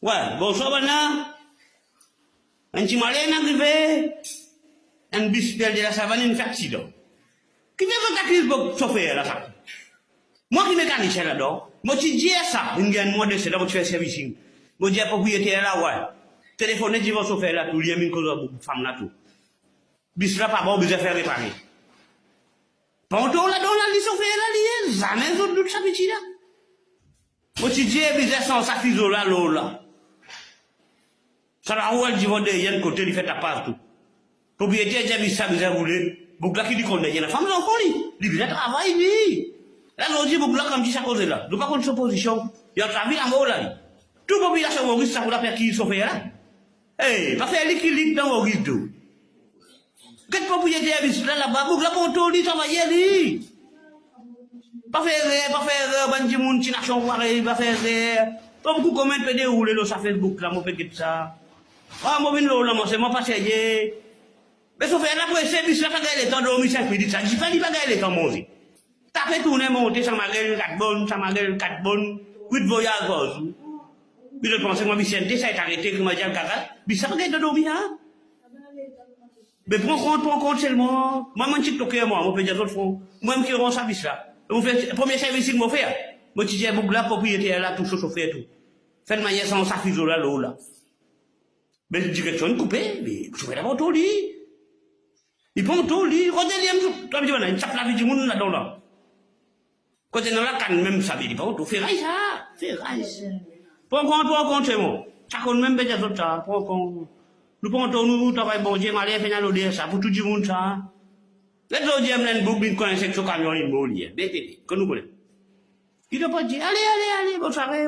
Ouais, bonsoir, Bana. Un petit malin arrivé. Un bus de la savane, une accident. Qui fait votre crise pour chauffeur là, ça? Moi qui mécanicien là-dedans, moi tu dis ça, une gagne moi de c'est là où tu fais service. Moi dis propriétaire là, ouais. Téléphoner, dis votre chauffeur là, tout, il y a une cause de femme là, tout. Bis là, pas bon, besoin de faire réparer. Pendant là, dans la liste chauffeur là, il y a jamais d'autres ça petit là. Moi tu dis, besoin sans sa fiso là, là. Ça la roule du monde, il y a un côté, il fait ta part tout. Propriétaire, j'ai vu ça, vous avez voulu. Bougla qui dit qu'on est, il y a la femme dans le colis. Il vient travailler, lui. Là, on dit, Bougla, comme dit ça, cause là. Donc, pas contre son position. Il y a un travail à mort là. Tout population, on risque ça pour la faire qui s'offre là. Eh, pas faire l'équilibre dans le risque tout. Quel propriétaire, là-bas, Bougla, pour tout, il travaille, lui. Pas faire, bandi moun, tinachon, pas faire, pas beaucoup comment peut dérouler dans sa Facebook là, mon petit ça. Ah, moi, là, moi, c'est moi pas sérieux. Mais sauf que là, pour essayer, puis là, pas gagner le temps de dormir 5 minutes, ça, je pas dit pas gagner le temps de manger. T'as fait tourner, monter, ça m'a gagné 4 bonnes, ça m'a gagné 4 bonnes, 8 voyages, puis je pensais, moi, Vicente, ça est arrêté, que m'a dit, puis ça pas gagner de dormir, hein. Mais prends compte seulement, moi, mon TikToker, moi, on peut dire d'autres fois, moi, je me rends service là. Vous faites, le premier service que je fais, moi, tu dis, là, propriétaire là, tout ce chauffeur, tout. Faites manière sans sa fiso là, là. Mais direction coupée, mais je vais d'abord tout lit. Il prend tout lit, regardez, toi, tu vois, il tape la vie du monde là-dedans là. Quand tu es dans la canne, même ça, il prend tout, ferraille ça, ferraille ça. Prends compte, c'est bon. Ça compte même bien d'autres ça, prends compte. Nous prenons nous, travail bon Dieu, malais, fait l'odeur ça, pour tout le monde ça. Les autres Dieu, m'en boucle, une connaissance sur camion, il m'a oublié. Bébé, que nous connaissons. Il n'a pas dit, allez, bonne soirée.